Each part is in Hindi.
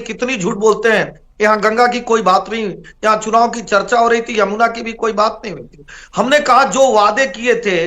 कितनी झूठ बोलते हैं। यहाँ गंगा की कोई बात नहीं, यहाँ चुनाव की चर्चा हो रही थी, यमुना की भी कोई बात नहीं हुई थी। हमने कहा जो वादे किए थे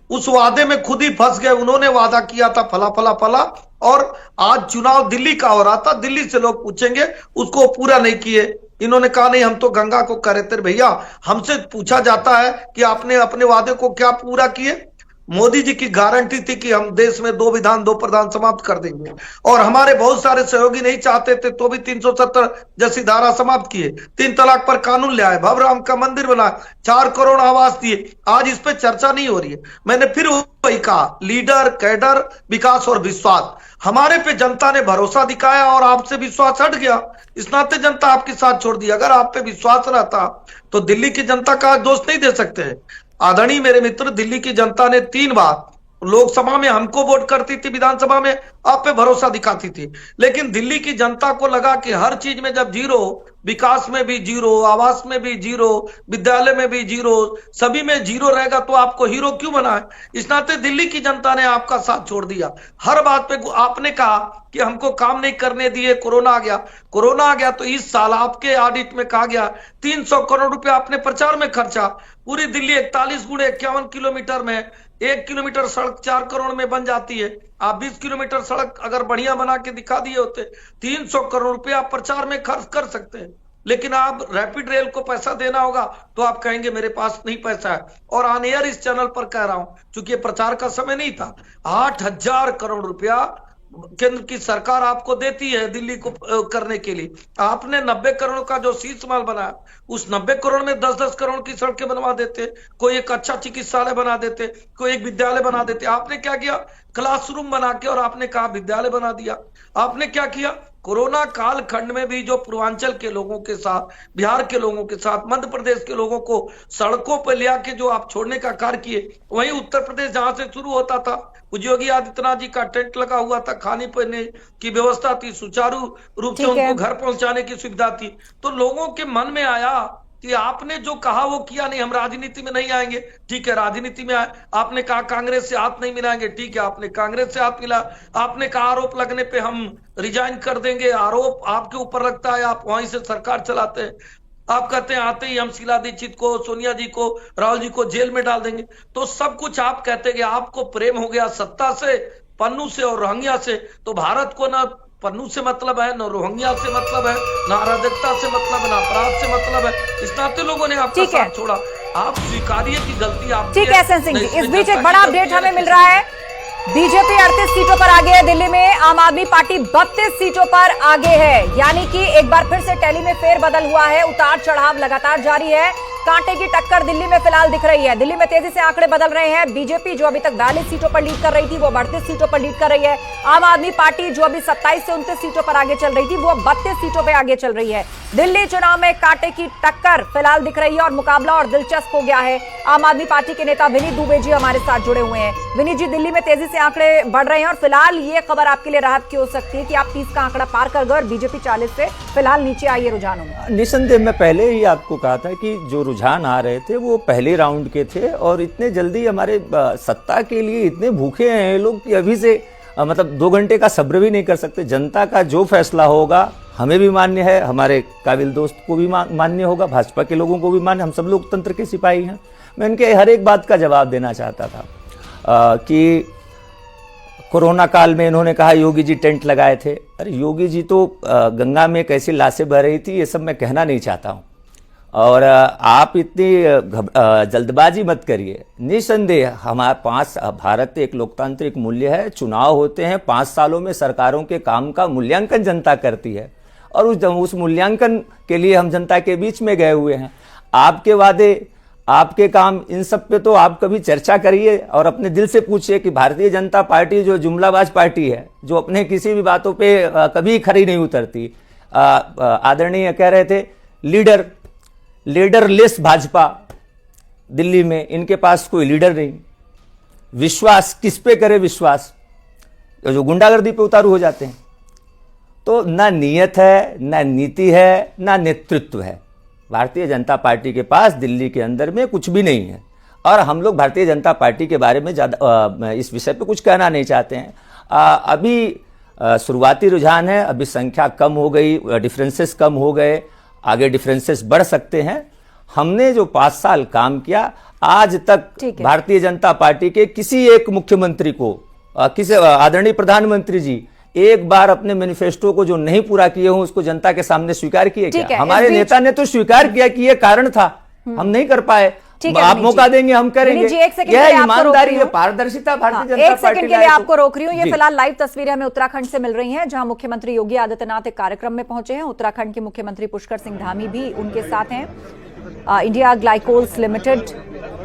उस वादे में खुद ही फंस गए। उन्होंने वादा किया था फला फला फला, और आज चुनाव दिल्ली का हो रहा था, दिल्ली से लोग पूछेंगे उसको पूरा नहीं किए। इन्होंने कहा नहीं हम तो गंगा को कर रहे थे। भैया हमसे पूछा जाता है कि आपने अपने वादे को क्या पूरा किए? मोदी जी की गारंटी थी कि हम देश में 2 विधान 2 प्रधान समाप्त कर देंगे, और हमारे बहुत सारे सहयोगी नहीं चाहते थे तो भी 370 जैसी धारा समाप्त किए, 3 तलाक पर कानून ले आए, भव्य राम का मंदिर बनाया, 4 करोड़ आवास दिए। आज इस पे चर्चा नहीं हो रही है। मैंने फिर वही कहा, लीडर, कैडर, विकास और विश्वास। हमारे पे जनता ने भरोसा दिखाया और आपसे विश्वास हट गया, इस नाते जनता आपके साथ छोड़ दी। अगर आप पे विश्वास रहता तो दिल्ली की जनता का दोष नहीं दे सकते। आदरणीय मेरे मित्र, दिल्ली की जनता ने 3 बार लोकसभा में हमको वोट करती थी, विधानसभा में आप पे भरोसा दिखाती थी। लेकिन दिल्ली की जनता को लगा कि हर चीज में जब जीरो, विकास में भी जीरो, आवास में भी जीरो, विद्यालय में भी जीरो, सभी में जीरो रहेगा तो आपको हीरो क्यों बनाए? इस नाते दिल्ली की जनता ने आपका साथ छोड़ दिया। हर बात पे आपने कहा कि हमको काम नहीं करने दिए, कोरोना आ गया। कोरोना आ गया तो इस साल आपके ऑडिट में कहा गया 300 करोड़ रुपया आपने प्रचार में खर्चा। पूरी दिल्ली 41 गुणे 51 किलोमीटर में 1 किलोमीटर सड़क 4 करोड़ में बन जाती है। आप 20 किलोमीटर सड़क अगर बढ़िया बना के दिखा दिए होते, 300 करोड़ रुपया आप प्रचार में खर्च कर सकते हैं। लेकिन आप रैपिड रेल को पैसा देना होगा तो आप कहेंगे मेरे पास नहीं पैसा है। और ऑन एयर इस चैनल पर कह रहा हूं, क्योंकि प्रचार का समय नहीं था, 8,000 करोड़ रुपया केंद्र की सरकार आपको देती है दिल्ली को करने के लिए। आपने 90 करोड़ का जो शीश महल बनाया, उस 90 करोड़ में 10-10 करोड़ की सड़कें बनवा देते, कोई एक अच्छा चिकित्सालय बना देते, कोई एक विद्यालय बना देते। आपने क्या किया? क्लासरूम बना के, और आपने कहा विद्यालय बना दिया। आपने क्या किया? कोरोना काल खंड में भी जो पूर्वांचल के लोगों के साथ, बिहार के लोगों के साथ, मध्य प्रदेश के लोगों को सड़कों पर ले आके जो आप छोड़ने का कार्य किए, वहीं उत्तर प्रदेश जहां से शुरू होता था, योगी आदित्यनाथ जी का टेंट लगा हुआ था, खाने पीने की व्यवस्था थी, सुचारू रूप से उनको घर पहुंचाने की सुविधा थी। तो लोगों के मन में आया कि आपने जो कहा वो किया नहीं, हम राजनीति में नहीं आएंगे। ठीक है, राजनीति में आए। आपने कहा कांग्रेस से हाथ नहीं मिलाएंगे, ठीक है, आपने कांग्रेस से हाथ मिला। आपने कहा आरोप लगने पे हम रिजाइन कर देंगे, आरोप आपके ऊपर लगता है, आप वहीं से सरकार चलाते हैं। आप कहते हैं आते ही हम शीला दीक्षित को, सोनिया जी को, राहुल जी को जेल में डाल देंगे। तो सब कुछ आप कहते हैं। आपको प्रेम हो गया सत्ता से, पन्नू से और रोहिंग्या से। तो भारत को ना पन्नू से मतलब है, न रोहिंग्या से मतलब है, न अराजकता से मतलब है, न अपराध से मतलब है। इस नाते लोगों ने आपका साथ छोड़ा। आप स्वीकारिए कि गलती आपकी है। ठीक है एसएन सिंह जी, इस बीच एक बड़ा अपडेट हमें मिल रहा है। बीजेपी 38 सीटों पर आगे है दिल्ली में, आम आदमी पार्टी 32 सीटों पर आगे है। यानी कि एक बार फिर से टैली में फेरबदल हुआ है, उतार चढ़ाव लगातार जारी है। कांटे की टक्कर दिल्ली में फिलहाल दिख रही है। दिल्ली में तेजी से आंकड़े बदल रहे हैं। बीजेपी जो अभी तक 42 सीटों पर लीड कर रही थी वो 38 सीटों पर लीड कर रही है। आम आदमी पार्टी जो अभी 27 से 29 सीटों पर आगे चल रही थी वो 32 सीटों पर आगे चल रही है। दिल्ली चुनाव में कांटे की टक्कर फिलहाल दिख रही है और मुकाबला और दिलचस्प हो गया है। आम आदमी पार्टी के नेता विनीत दुबे जी हमारे साथ जुड़े हुए हैं। विनीत जी, दिल्ली में तेजी से आंकड़े बढ़ रहे हैं और फिलहाल ये खबर आपके लिए राहत की हो सकती है कि आप 30 का आंकड़ा पार कर गए और बीजेपी 40 से फिलहाल नीचे आई है रुझानों में। निसंदेह मैं पहले ही आपको कहा था कि जो रुझान आ रहे थे वो पहले राउंड के थे, और इतने जल्दी हमारे सत्ता के लिए इतने भूखे हैं ये लोग कि अभी से मतलब 2 घंटे का सब्र भी नहीं कर सकते। जनता का जो फैसला होगा हमें भी मान्य है, हमारे काबिल दोस्त को भी मान्य होगा, भाजपा के लोगों को भी मान्य। हम सब लोकतंत्र के सिपाही हैं। मैं इनके हर एक बात का जवाब देना चाहता था कि कोरोना काल में इन्होंने कहा योगी जी टेंट लगाए थे। अरे योगी जी तो गंगा में कैसी लाशें बह रही थी ये सब मैं कहना नहीं चाहता हूँ, और आप इतनी जल्दबाजी मत करिए। निसंदेह हमारे भारत एक लोकतांत्रिक मूल्य है। चुनाव होते हैं, 5 सालों में सरकारों के काम का मूल्यांकन जनता करती है, और उस मूल्यांकन के लिए हम जनता के बीच में गए हुए हैं। आपके वादे, आपके काम, इन सब पे तो आप कभी चर्चा करिए और अपने दिल से पूछिए कि भारतीय जनता पार्टी जो जुमलाबाज पार्टी है, जो अपने किसी भी बातों पे कभी खरी नहीं उतरती। आदरणीय कह रहे थे लीडरलेस भाजपा, दिल्ली में इनके पास कोई लीडर नहीं। विश्वास किस पे करे? विश्वास जो गुंडागर्दी पे उतारू हो जाते हैं। तो ना नीयत है, ना नीति है, ना नेतृत्व है। भारतीय जनता पार्टी के पास दिल्ली के अंदर में कुछ भी नहीं है, और हम लोग भारतीय जनता पार्टी के बारे में ज़्यादा इस विषय पे कुछ कहना नहीं चाहते हैं। अभी शुरुआती रुझान है, अभी संख्या कम हो गई, डिफरेंसेस कम हो गए, आगे डिफरेंसेस बढ़ सकते हैं। हमने जो 5 साल काम किया, आज तक भारतीय जनता पार्टी के किसी एक मुख्यमंत्री को, किसी आदरणीय प्रधानमंत्री जी एक बार अपने मैनिफेस्टो को जो नहीं पूरा किए हो उसको जनता के सामने स्वीकार किए क्या? हमारे नेता ने तो स्वीकार किया कि ये कारण था, हम नहीं कर पाए। आप मौका देंगे, हम करेंगे। यह ईमानदारी, ये पारदर्शिता भारतीय जनता पार्टी। एक सेकंड के लिए आपको रोक रही हूँ। ये फिलहाल लाइव तस्वीरें हमें उत्तराखंड से मिल रही हैं, जहां मुख्यमंत्री योगी आदित्यनाथ एक कार्यक्रम में पहुंचे हैं। उत्तराखंड के मुख्यमंत्री पुष्कर सिंह धामी भी उनके साथ हैं। इंडिया ग्लाइकोल्स लिमिटेड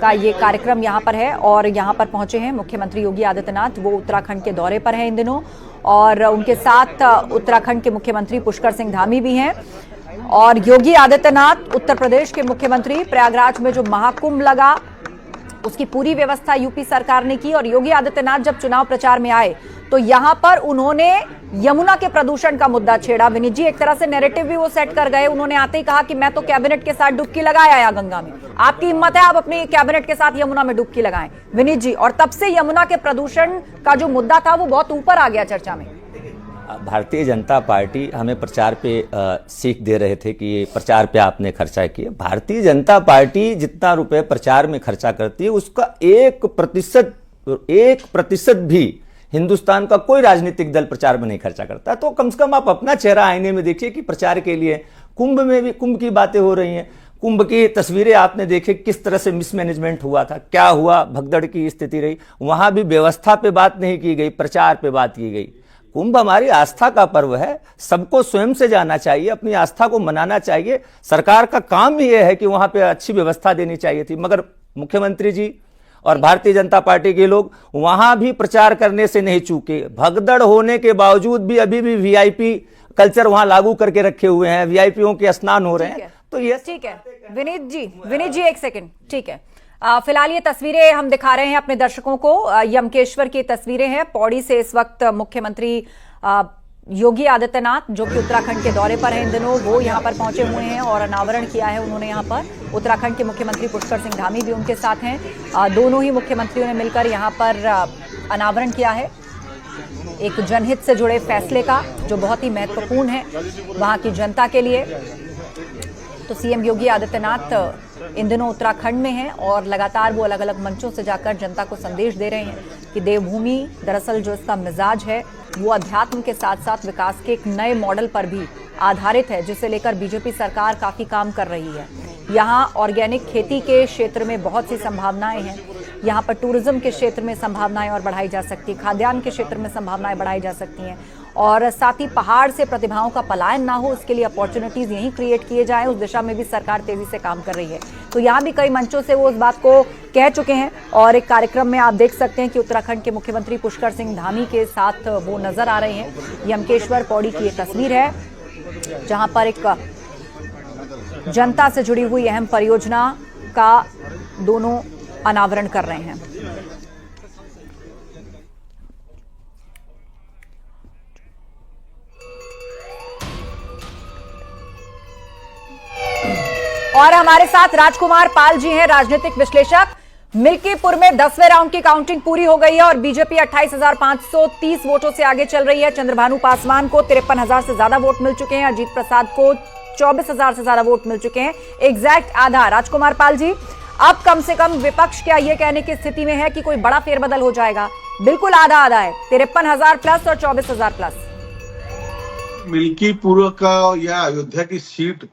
का ये कार्यक्रम यहाँ पर है और यहाँ पर पहुंचे हैं मुख्यमंत्री योगी आदित्यनाथ। वो उत्तराखंड के दौरे पर हैं इन दिनों और उनके साथ उत्तराखंड के मुख्यमंत्री पुष्कर सिंह धामी भी हैं। और योगी आदित्यनाथ उत्तर प्रदेश के मुख्यमंत्री, प्रयागराज में जो महाकुंभ लगा उसकी पूरी व्यवस्था यूपी सरकार ने की। और योगी आदित्यनाथ जब चुनाव प्रचार में आए तो यहां पर उन्होंने यमुना के प्रदूषण का मुद्दा छेड़ा। विनीत जी, एक तरह से नैरेटिव भी वो सेट कर गए। उन्होंने आते ही कहा कि मैं तो कैबिनेट के साथ डुबकी लगाया यहाँ गंगा में। आपकी हिम्मत है, आप अपनी कैबिनेट के साथ यमुना में डुबकी लगाएं विनीत जी। और तब से यमुना के प्रदूषण का जो मुद्दा था वो बहुत ऊपर आ गया चर्चा में। भारतीय जनता पार्टी हमें प्रचार पे सीख दे रहे थे कि ये प्रचार पे आपने खर्चा किया। भारतीय जनता पार्टी जितना रुपए प्रचार में खर्चा करती है उसका 1% भी हिंदुस्तान का कोई राजनीतिक दल प्रचार में नहीं खर्चा करता। तो कम से कम आप अपना चेहरा आईने में देखिए कि प्रचार के लिए कुंभ में भी कुंभ की बातें हो रही हैं। कुंभ की तस्वीरें आपने देखे, किस तरह से मिसमैनेजमेंट हुआ था, क्या हुआ, भगदड़ की स्थिति रही। वहां भी व्यवस्था पे बात नहीं की गई, प्रचार पे बात की गई। कुंभ हमारी आस्था का पर्व है, सबको स्वयं से जाना चाहिए, अपनी आस्था को मनाना चाहिए। सरकार का काम ही यह है कि वहां पे अच्छी व्यवस्था देनी चाहिए थी, मगर मुख्यमंत्री जी और भारतीय जनता पार्टी के लोग वहां भी प्रचार करने से नहीं चूके। भगदड़ होने के बावजूद भी अभी भी वीआईपी कल्चर वहां लागू करके रखे हुए हैं, वीआईपीओ के स्नान हो रहे हैं। तो ये ठीक है विनीत जी एक सेकंड, ठीक है। फिलहाल ये तस्वीरें हम दिखा रहे हैं अपने दर्शकों को। यमकेश्वर की तस्वीरें हैं। पौड़ी से इस वक्त मुख्यमंत्री योगी आदित्यनाथ, जो कि उत्तराखंड के दौरे पर हैं इन दिनों, वो यहाँ पर पहुंचे हुए हैं और अनावरण किया है उन्होंने यहाँ पर। उत्तराखंड के मुख्यमंत्री पुष्कर सिंह धामी भी उनके साथ हैं। दोनों ही मुख्यमंत्रियों ने मिलकर यहाँ पर अनावरण किया है एक जनहित से जुड़े फैसले का, जो बहुत ही महत्वपूर्ण है वहां की जनता के लिए। तो सीएम योगी आदित्यनाथ इन दिनों उत्तराखंड में हैं और लगातार वो अलग अलग मंचों से जाकर जनता को संदेश दे रहे हैं कि देवभूमि दरअसल जो इसका मिजाज है वो अध्यात्म के साथ साथ विकास के एक नए मॉडल पर भी आधारित है, जिसे लेकर बीजेपी सरकार काफी काम कर रही है। यहाँ ऑर्गेनिक खेती के क्षेत्र में बहुत सी संभावनाएं हैं। यहाँ पर टूरिज्म के क्षेत्र में संभावनाएं और बढ़ाई जा सकती है, खाद्यान्न के क्षेत्र में संभावनाएं बढ़ाई जा सकती हैं और साथ ही पहाड़ से प्रतिभाओं का पलायन ना हो, उसके लिए अपॉर्चुनिटीज यहीं क्रिएट किए जाएं, उस दिशा में भी सरकार तेजी से काम कर रही है। तो यहाँ भी कई मंचों से वो उस बात को कह चुके हैं और एक कार्यक्रम में आप देख सकते हैं कि उत्तराखंड के मुख्यमंत्री पुष्कर सिंह धामी के साथ वो नजर आ रहे हैं। यमकेश्वर पौड़ी की ये तस्वीर है जहां पर एक जनता से जुड़ी हुई अहम परियोजना का दोनों अनावरण कर रहे हैं। और हमारे साथ राजकुमार पाल जी हैं, राजनीतिक विश्लेषक। मिल्कीपुर में 10वें राउंड की काउंटिंग पूरी हो गई है और बीजेपी 28,530 वोटों से आगे चल रही है। चंद्रभानु पासवान को 53,000 से ज्यादा वोट मिल चुके हैं, अजीत प्रसाद को 24,000 से ज्यादा वोट मिल चुके हैं, एग्जैक्ट आधा। राजकुमार पाल जी, अब कम से कम विपक्ष क्या ये कहने की स्थिति में है कि कोई बड़ा फेरबदल हो जाएगा? बिल्कुल आधा आधा है, 53,000 प्लस और 24,000 प्लस। मिल्कीपुर का या अयोध्या की सीट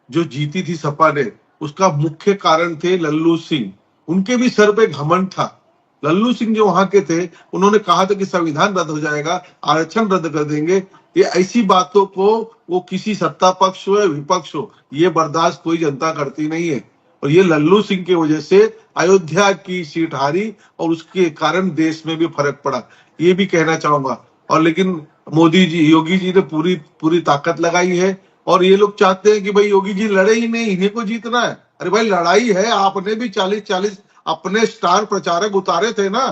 जो जीती थी सपा ने, उसका मुख्य कारण थे लल्लू सिंह। उनके भी सर पे घमंड था। लल्लू सिंह जो वहां के थे, उन्होंने कहा था कि संविधान रद्द हो जाएगा, आरक्षण रद्द कर देंगे। ये ऐसी बातों को वो किसी सत्ता पक्ष हो या विपक्ष हो, ये बर्दाश्त कोई जनता करती नहीं है। और ये लल्लू सिंह की वजह से अयोध्या की सीट हारी और उसके कारण देश में भी फर्क पड़ा, ये भी कहना चाहूंगा। और लेकिन मोदी जी, योगी जी ने पूरी ताकत लगाई है और ये लोग चाहते हैं कि भाई योगी जी लड़े ही नहीं, इन्हीं को जीतना है। अरे भाई लड़ाई है, आपने भी 40-40 अपने स्टार प्रचारक उतारे थे ना।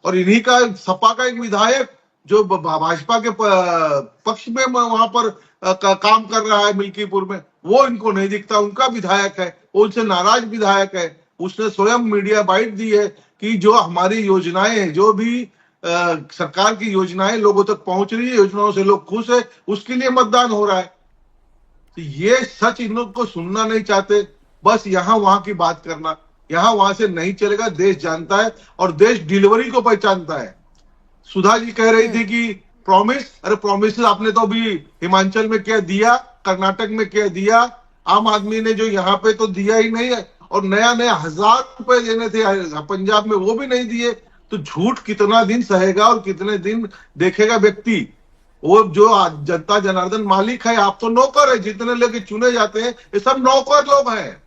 और इन्हीं का सपा का एक विधायक जो भाजपा के पक्ष में वहां पर काम कर रहा है मिल्कीपुर में, वो इनको नहीं दिखता। उनका विधायक है, वो उनसे नाराज विधायक है। उसने स्वयं मीडिया बाइट दी है कि जो हमारी योजनाएं, जो भी सरकार की योजनाएं लोगों तक पहुंच रही है, योजनाओं से लोग खुश है, उसके लिए मतदान हो रहा है। तो ये सच इन लोग को सुनना नहीं चाहते, बस यहाँ वहां की बात करना, यहाँ वहां से नहीं चलेगा। देश जानता है और देश डिलीवरी को पहचानता है। सुधा जी कह रही थी कि प्रॉमिस, अरे प्रॉमिस आपने तो अभी हिमाचल में क्या दिया, कर्नाटक में क्या दिया, आम आदमी ने जो यहाँ पे तो दिया ही नहीं है। और नया नया 1000 रुपए देने थे पंजाब में, वो भी नहीं दिए। तो झूठ कितना दिन सहेगा और कितने दिन देखेगा व्यक्ति। वो जो जनता जनार्दन मालिक है, आप तो नौकर है। जितने लोग चुने जाते हैं ये सब नौकर लोग हैं।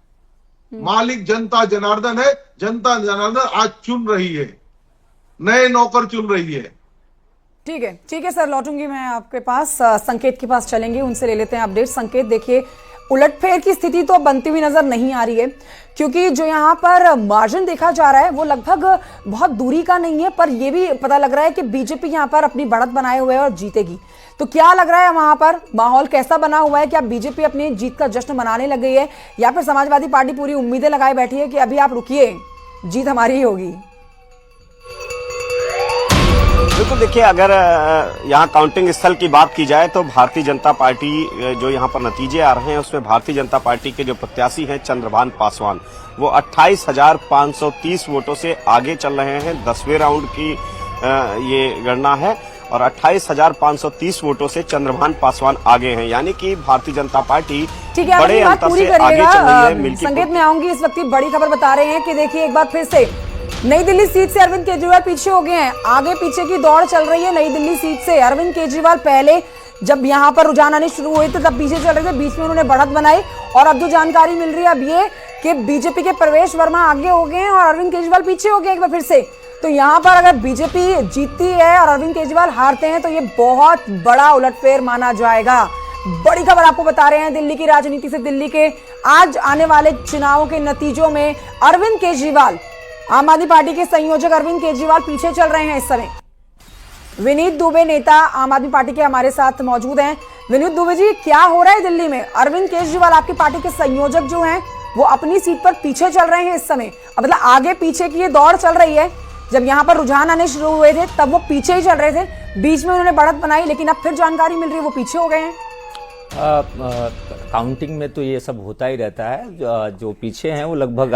मालिक जनता जनार्दन है। जनता जनार्दन आज चुन रही है, नए नौकर चुन रही है। ठीक है सर, लौटूंगी मैं आपके पास। संकेत के पास चलेंगे, उनसे ले लेते हैं अपडेट। संकेत, देखिए उलटफेर की स्थिति तो बनती हुई नजर नहीं आ रही है, क्योंकि जो यहाँ पर मार्जिन देखा जा रहा है वो लगभग बहुत दूरी का नहीं है, पर यह भी पता लग रहा है कि बीजेपी यहाँ पर अपनी बढ़त बनाए हुए है और जीतेगी। तो क्या लग रहा है वहां पर माहौल कैसा बना हुआ है? क्या बीजेपी अपनी जीत का जश्न मनाने लग गई है, या फिर समाजवादी पार्टी पूरी उम्मीदें लगाए बैठी है कि अभी आप रुकिए, जीत हमारी ही होगी? बिल्कुल, देखिए अगर यहाँ काउंटिंग स्थल की बात की जाए तो भारतीय जनता पार्टी जो यहाँ पर नतीजे आ रहे हैं उसमें भारतीय जनता पार्टी के जो प्रत्याशी हैं चंद्रभान पासवान, वो 28,530 वोटों से आगे चल रहे हैं। 10वें राउंड की ये गणना है और 28,530 वोटों से चंद्रभान पासवान आगे हैं, यानी कि भारतीय जनता पार्टी बड़े अंतर से आगे चल रही है। संकेत में आऊंगी, इस वक्त बड़ी खबर बता रहे हैं कि देखिए एक बार फिर से नई दिल्ली सीट से अरविंद केजरीवाल पीछे हो गए हैं। आगे पीछे की दौड़ चल रही है नई दिल्ली सीट से। अरविंद केजरीवाल पहले जब यहां पर रुझान आने शुरू हुए थे तब पीछे चल रहे थे, बीच में उन्होंने बढ़त बनाई, और अब जो जानकारी मिल रही है अब ये कि बीजेपी के प्रवेश वर्मा आगे हो गए हैं और अरविंद केजरीवाल पीछे हो गए एक बार फिर से। तो यहां पर अगर बीजेपी जीतती है और अरविंद केजरीवाल हारते हैं तो ये बहुत बड़ा उलटफेर माना जाएगा। बड़ी खबर आपको बता रहे हैं दिल्ली की राजनीति से। दिल्ली के आज आने वाले चुनावों के नतीजों में अरविंद केजरीवाल, आम आदमी पार्टी के संयोजक अरविंद केजरीवाल पीछे चल रहे हैं इस समय। विनीत दुबे नेता आम आदमी पार्टी के हमारे साथ मौजूद हैं। विनीत दुबे जी, क्या हो रहा है दिल्ली में? अरविंद केजरीवाल आपकी पार्टी के संयोजक जो हैं वो अपनी सीट पर पीछे चल रहे हैं इस समय, मतलब आगे पीछे की ये दौड़ चल रही है। जब यहाँ पर रुझान आने शुरू हुए थे तब वो पीछे ही चल रहे थे, बीच में उन्होंने बढ़त बनाई, लेकिन अब फिर जानकारी मिल रही है वो पीछे हो गए हैं। काउंटिंग में तो ये सब होता ही रहता है। जो पीछे हैं वो लगभग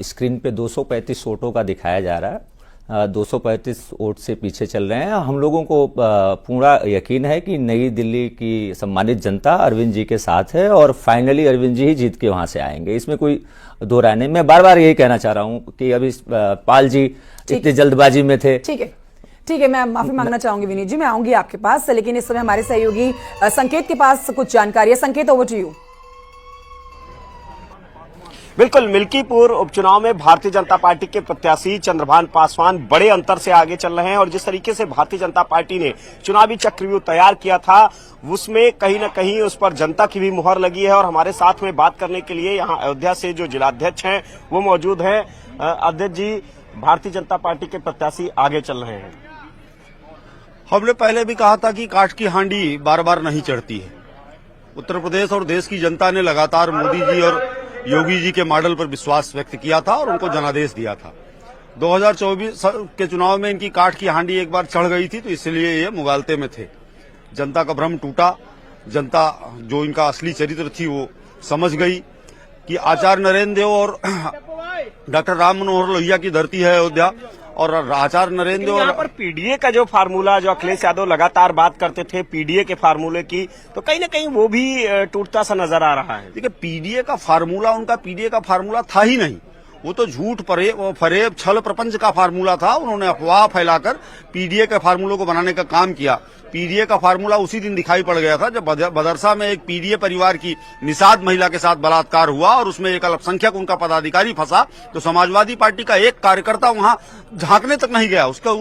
स्क्रीन पे 235 वोटों का दिखाया जा रहा है। 235 वोट से पीछे चल रहे हैं। हम लोगों को पूरा यकीन है कि नई दिल्ली की सम्मानित जनता अरविंद जी के साथ है और फाइनली अरविंद जी ही जीत के वहां से आएंगे, इसमें कोई दो राय नहीं। मैं बार बार यही कहना चाह रहा हूं कि अभी पाल जी इतनी जल्दबाजी में थे। ठीक है, मैं माफी मांगना चाहूंगी विनीत जी, मैं आऊंगी आपके पास, लेकिन इस समय हमारे सहयोगी संकेत के पास कुछ जानकारी है। संकेत, ओवर टू यू। बिल्कुल, मिल्कीपुर उपचुनाव में भारतीय जनता पार्टी के प्रत्याशी चंद्रभान पासवान बड़े अंतर से आगे चल रहे हैं और जिस तरीके से भारतीय जनता पार्टी ने चुनावी चक्रव्यूह तैयार किया था उसमें कहीं न कहीं उस पर जनता की भी मुहर लगी है। और हमारे साथ में बात करने के लिए यहाँ अयोध्या से जो जिलाध्यक्ष हैं वो मौजूद हैं। अध्यक्ष जी, भारतीय जनता पार्टी के प्रत्याशी आगे चल रहे हैं। हमने पहले भी कहा था कि काठ की हांडी बार बार नहीं चढ़ती है। उत्तर प्रदेश और देश की जनता ने लगातार मोदी जी और योगी जी के मॉडल पर विश्वास व्यक्त किया था और उनको जनादेश दिया था। 2024 के चुनाव में इनकी काठ की हांडी एक बार चढ़ गई थी, तो इसलिए ये मुगालते में थे। जनता का भ्रम टूटा, जनता जो इनका असली चरित्र थी वो समझ गई कि आचार्य नरेंद्र देव और डॉक्टर राम मनोहर लोहिया की धरती है अयोध्या, और आचार्य नरेंद्र और पर पीडीए का जो फार्मूला, जो अखिलेश यादव लगातार बात करते थे पीडीए के फार्मूले की, तो कहीं ना कहीं वो भी टूटता सा नजर आ रहा है। देखिए, पीडीए का फार्मूला उनका पीडीए का फार्मूला था ही नहीं। वो तो झूठ फरेब छल प्रपंच का फार्मूला था। उन्होंने अफवाह फैलाकर पीडीए के फार्मूले को बनाने का काम किया। पीडीए का फार्मूला उसी दिन दिखाई पड़ गया था जब बदरसा में एक पीडीए परिवार की निषाद महिला के साथ बलात्कार हुआ और उसमें एक अल्पसंख्यक उनका पदाधिकारी फंसा, तो समाजवादी पार्टी का एक कार्यकर्ता वहां झांकने तक नहीं गया। उसका